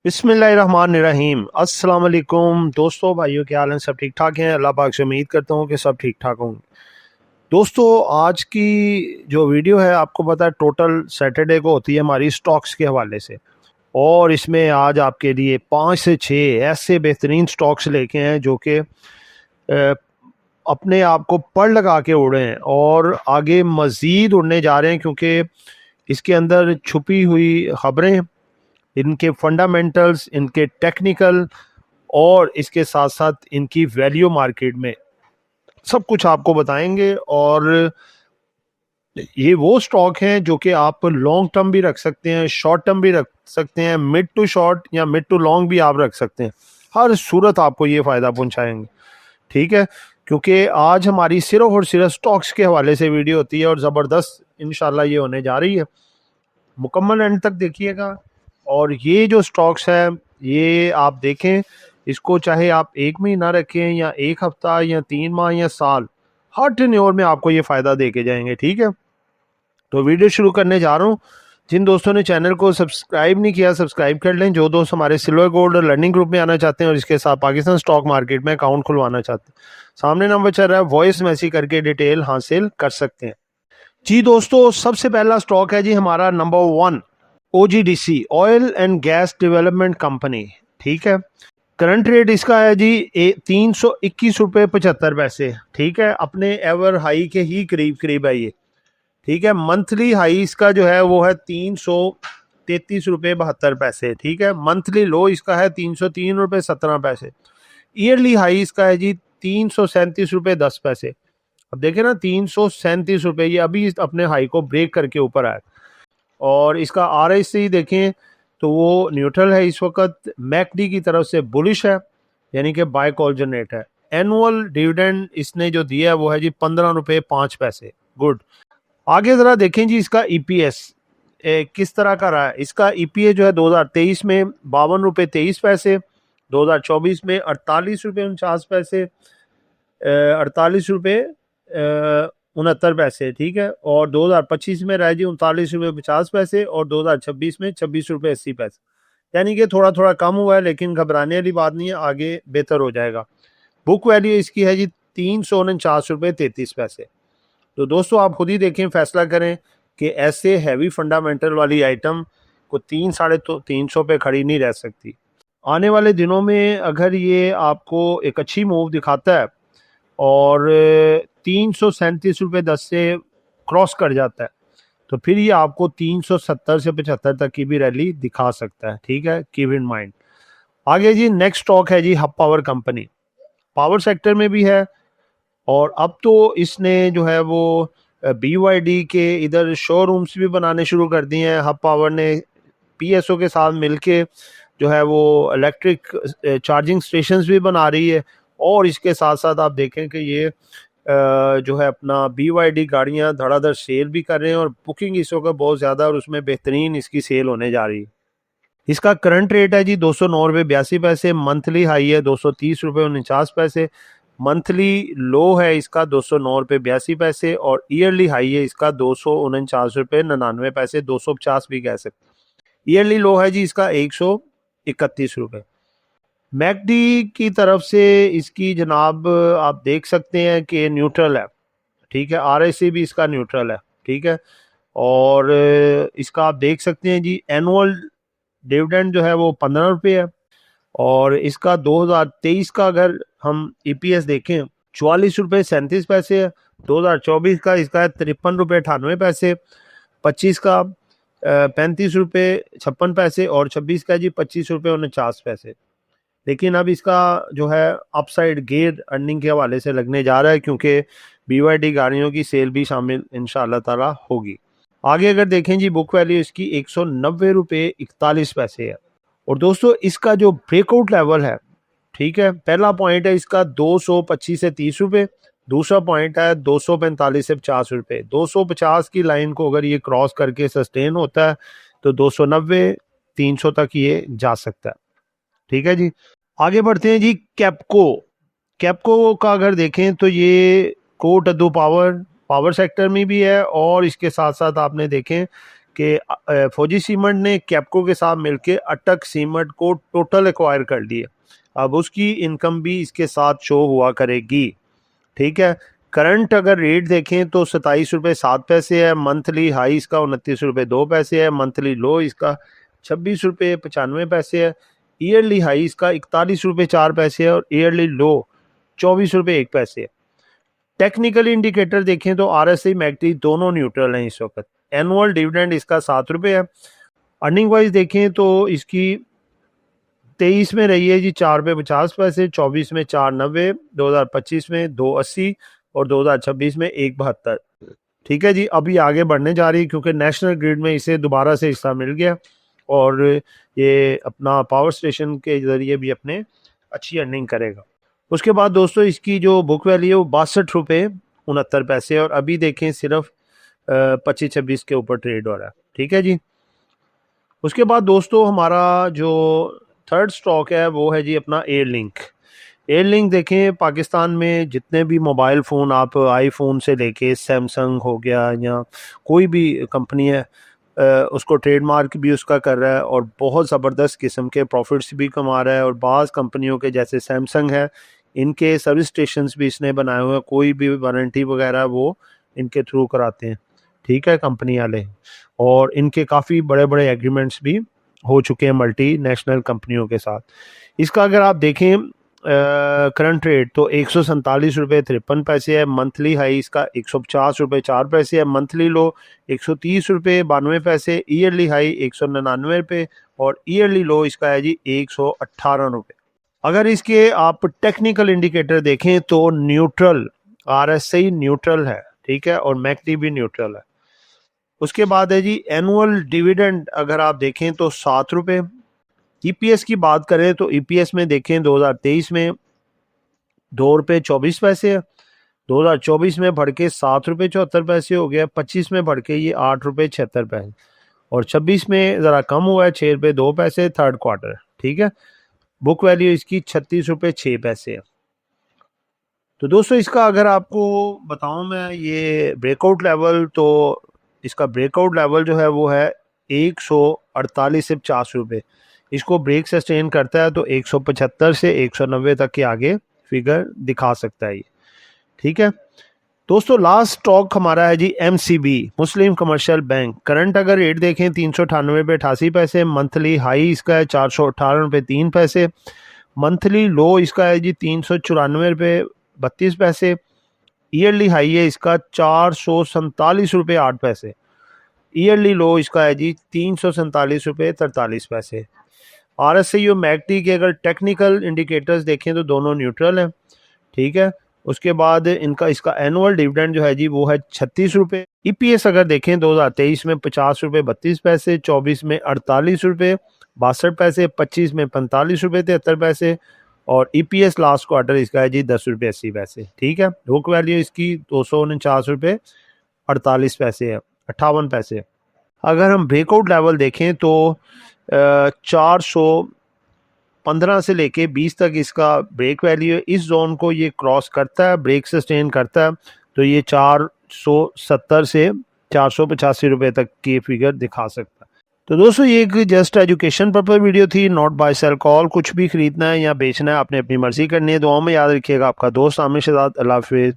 बिस्मिल्लाहिर्रहमानिर्रहीम। अस्सलाम वालेकुम दोस्तों, भाइयों, क्या हाल है? सब ठीक ठाक हैं? अल्लाह पाक से उम्मीद करता हूँ कि सब ठीक ठाक होंगे। दोस्तों, आज की जो वीडियो है, आपको पता है टोटल सैटरडे को होती है हमारी स्टॉक्स के हवाले से। और इसमें आज आपके लिए 5 से 6 ऐसे बेहतरीन स्टॉक्स लेके हैं जो कि अपने आप को पड़ लगा के उड़े हैं और आगे मज़ीद उड़ने जा रहे हैं, क्योंकि इसके अंदर छुपी हुई खबरें, इनके फंडामेंटल्स, इनके टेक्निकल और इसके साथ साथ इनकी वैल्यू मार्केट में सब कुछ आपको बताएंगे। और ये वो स्टॉक हैं जो कि आप लॉन्ग टर्म भी रख सकते हैं, शॉर्ट टर्म भी रख सकते हैं, मिड टू शॉर्ट या मिड टू लॉन्ग भी आप रख सकते हैं। हर सूरत आपको ये फ़ायदा पहुंचाएंगे, ठीक है? क्योंकि आज हमारी सिर्फ और सिर्फ स्टॉक्स के हवाले से वीडियो होती है और ज़बरदस्त इंशाल्लाह ये होने जा रही है। मुकम्मल एंड तक देखिएगा। और ये जो स्टॉक्स है, ये आप देखें, इसको चाहे आप 1 महीना रखें या 1 हफ्ता या 3 माह या साल, हर टेन्योर में आपको ये फ़ायदा दे के जाएंगे, ठीक है? तो वीडियो शुरू करने जा रहा हूँ। जिन दोस्तों ने चैनल को सब्सक्राइब नहीं किया, सब्सक्राइब कर लें। जो दोस्त हमारे सिल्वर गोल्ड और लर्निंग ग्रुप में आना चाहते हैं और इसके साथ पाकिस्तान स्टॉक मार्केट में अकाउंट खुलवाना चाहते हैं, सामने नंबर चल रहा है, वॉइस मैसेज करके डिटेल हासिल कर सकते हैं। जी दोस्तों, सबसे पहला स्टॉक है जी हमारा number 1, OGDC, oil and gas development company, ठीक है? करंट रेट इसका है जी 321 रुपये 75 पैसे, ठीक है? अपने एवर हाई के ही करीब करीब है ये, ठीक है? मंथली हाई इसका जो है वो है 333 रुपये 72 पैसे, ठीक है? मंथली लो इसका है 303 रुपये 17 पैसे। ईयरली हाई इसका है जी 337 रुपये 10 पैसे। अब देखें ना, 337 रुपये, ये अभी अपने हाई को ब्रेक करके ऊपर आया। और इसका RSI देखें तो वो न्यूट्रल है इस वक्त। मैकडी की तरफ से बुलिश है, यानी कि बाय कॉल जनरेट है। एनुअल डिविडेंड इसने जो दिया है वो है जी 15 रुपये 5 पैसे। गुड। आगे ज़रा देखें जी इसका EPS किस तरह का रहा है। इसका EPS जो है 2023 में 52 रुपये 23 पैसे, 2024 में 48 रुपये 49 पैसे, 48 रुपये 69 पैसे, ठीक है? और 2025 में रह जी 39 रुपये 50 पैसे और 2026 में 26 रुपये 80 पैसे। यानी कि थोड़ा थोड़ा कम हुआ है, लेकिन घबराने वाली बात नहीं है, आगे बेहतर हो जाएगा। बुक वैल्यू इसकी है जी 349 रुपये 33 पैसे। तो दोस्तों, आप खुद ही देखें, फैसला करें कि ऐसे हैवी फंडामेंटल वाली आइटम को 300-350 पे खड़ी नहीं रह सकती। आने वाले दिनों में अगर ये आपको एक अच्छी मूव दिखाता है और 337 रुपये 10 से क्रॉस कर जाता है, तो फिर ये आपको 370 से 75 तक की भी रैली दिखा सकता है, ठीक है? Keep in mind. आगे जी नेक्स्ट स्टॉक है जी Hub power company. Power sector में भी है और अब तो इसने जो है वो BYD के इधर शोरूम्स भी बनाने शुरू कर दिए हैं। हब पावर ने PSO के साथ मिलके जो है वो इलेक्ट्रिक चार्जिंग स्टेशंस भी बना रही है। और इसके साथ साथ आप देखें कि ये जो है अपना BYD गाड़ियां धड़ाधड़ सेल भी कर रहे हैं और बुकिंग इस वक्त बहुत ज़्यादा, और उसमें बेहतरीन इसकी सेल होने जा रही है। इसका करंट रेट है जी 209 रुपये 82 पैसे। मंथली हाई है 230 रुपये 49 पैसे। मंथली लो है इसका 209 रुपये 82 पैसे और ईयरली हाई है इसका 249 रुपये 99 पैसे, 250 भी कह सकते। ईयरली लो है जी इसका 131 रुपये। मैकडी की तरफ से इसकी जनाब आप देख सकते हैं कि न्यूट्रल है, ठीक है? RSI भी इसका न्यूट्रल है, ठीक है? और इसका आप देख सकते हैं जी एनुअल डिविडेंड जो है वो 15 रुपये है। और इसका 2023 का अगर हम EPS देखें, 44 रुपये 37 पैसे है। 2024 का इसका है 53 रुपये 98 पैसे। 25 का 35 रुपये 56 पैसे और 26 का जी 25 रुपये 49 पैसे। लेकिन अब इसका जो है अपसाइड गेयर अर्निंग के हवाले से लगने जा रहा है, क्योंकि BYD गाड़ियों की सेल भी शामिल इंशाअल्लाह ताला होगी। आगे अगर देखें जी, बुक वैल्यू इसकी 190 रुपये 41 पैसे है। और दोस्तों, इसका जो ब्रेकआउट लेवल है, ठीक है, पहला पॉइंट है इसका 225 से 30 रुपये। दूसरा पॉइंट है 245 से 50 रुपये। 250 की लाइन को अगर ये क्रॉस करके सस्टेन होता है तो 290-300 तक ये जा सकता है, ठीक है जी? आगे बढ़ते हैं जी कैपको। कैपको का अगर देखें तो ये कोट अद्दू पावर सेक्टर में भी है और इसके साथ साथ आपने देखें कि फौजी सीमेंट ने कैप्को के साथ मिलकर अटक सीमेंट को टोटल एक्वायर कर लिया। अब उसकी इनकम भी इसके साथ शो हुआ करेगी। ठीक है, करंट अगर रेट देखें तो 27 रुपये 7 पैसे है, मंथली हाई इसका 29 रुपये 2 पैसे है, मंथली लो इसका 26 रुपये 95 पैसे है, ईयरली हाई इसका 41 रुपये 4 पैसे है और ईयरली लो 24 रुपये 1 पैसे है। टेक्निकल इंडिकेटर देखें तो RSI मैकडी दोनों न्यूट्रल हैं इस वक्त। एनुअल डिविडेंड इसका 7 रुपये है। अर्निंग वाइज देखें तो इसकी 23 में रही है जी 4 रुपये 50 पैसे, 24 में 4.90, 2025 में 2.80 और 2026 में 1.72। ठीक है जी, अभी आगे बढ़ने जा रही है क्योंकि नेशनल ग्रिड में इसे दोबारा से हिस्सा मिल गया और ये अपना पावर स्टेशन के ज़रिए भी अपने अच्छी अर्निंग करेगा। उसके बाद दोस्तों इसकी जो बुक वैल्यू है वो 62 रुपये 69 पैसे और अभी देखें सिर्फ 25-26 के ऊपर ट्रेड हो रहा है। ठीक है जी, उसके बाद दोस्तों हमारा जो थर्ड स्टॉक है वो है जी अपना एयरलिंक। एयरलिंक देखें, पाकिस्तान में जितने भी मोबाइल फ़ोन, आप आईफोन से लेके सैमसंग हो गया या कोई भी कंपनी है, उसको ट्रेडमार्क भी उसका कर रहा है और बहुत ज़बरदस्त किस्म के प्रॉफिट्स भी कमा रहा है। और बाज़ कंपनियों के जैसे सैमसंग है, इनके सर्विस स्टेशंस भी इसने बनाए हुए हैं, कोई भी वारंटी वगैरह वो इनके थ्रू कराते हैं। ठीक है, कंपनी वाले, और इनके काफ़ी बड़े बड़े एग्रीमेंट्स भी हो चुके हैं मल्टी नेशनल कंपनियों के साथ। इसका अगर आप देखें करंट रेट तो 147 रुपये 53 पैसे है, मंथली हाई इसका 150 रुपये 4 पैसे है, मंथली लो 130 रुपये 92 पैसे, ईयरली हाई 199 रुपये और ईयरली लो इसका है जी 118 रुपये। अगर इसके आप टेक्निकल इंडिकेटर देखें तो न्यूट्रल, RSI न्यूट्रल है। ठीक है, और मैकडी भी न्यूट्रल है। उसके बाद है जी एनुअल डिविडेंड, अगर आप देखें तो 7 रुपये। EPS की बात करें तो EPS में देखें 2023 में 2 रुपये 24 पैसे है, 2024 में बढ़ के 7 रुपये 74 पैसे हो गया, 25 में बढ़ के ये 8 रुपये 76 पैसे और 26 में ज़रा कम हुआ है 6 रुपये 2 पैसे थर्ड क्वार्टर। ठीक है, बुक वैल्यू इसकी 36 रुपये 6 पैसे है। तो दोस्तों इसका अगर आपको बताऊं मैं ये ब्रेकआउट लेवल, तो इसका ब्रेकआउट लेवल जो है वो है 148 से 50 रुपये। इसको ब्रेक सस्टेन करता है तो 175 से 190 तक के आगे फिगर दिखा सकता है ये। ठीक है दोस्तों, लास्ट स्टॉक हमारा है जी MCB, मुस्लिम कमर्शियल बैंक। करंट अगर रेट देखें 398 रुपये 88 पैसे, मंथली हाई इसका है 418 रुपये 3 पैसे, मंथली लो इसका है जी 394 रुपये 32 पैसे, ईयरली हाई है इसका 447 रुपये 8 पैसे, ईयरली लो इसका है जी 347 रुपये 43 पैसे। RSI और मैकडी के अगर टेक्निकल इंडिकेटर्स देखें तो दोनों न्यूट्रल हैं। ठीक है, उसके बाद इसका एनुअल डिविडेंड जो है जी वो है 36 रुपये। EPS अगर देखें 2023 में 50 रुपये 32 पैसे, 24 में 48 रुपये 62 पैसे, 25 में 45 रुपये 73 पैसे और EPS लास्ट क्वार्टर इसका है जी 10 रुपये 80 पैसे। ठीक है, बुक वैल्यू इसकी 249 रुपये 48 पैसे है, 58 पैसे। अगर हम ब्रेकआउट लेवल देखें तो 415 से लेके 20 तक इसका ब्रेक वैल्यू है। इस जोन को ये क्रॉस करता है, ब्रेक सस्टेन करता है तो ये 470 से 485 रुपये तक की फिगर दिखा सकता है। तो दोस्तों ये एक जस्ट एजुकेशन पर्पज वीडियो थी, नॉट बाय सेल कॉल। कुछ भी खरीदना है या बेचना है आपने अपनी मर्जी करनी है। दुआओं में याद रखिएगा। आपका दोस्त आमिर शहजाद। अल्लाह हाफिज़।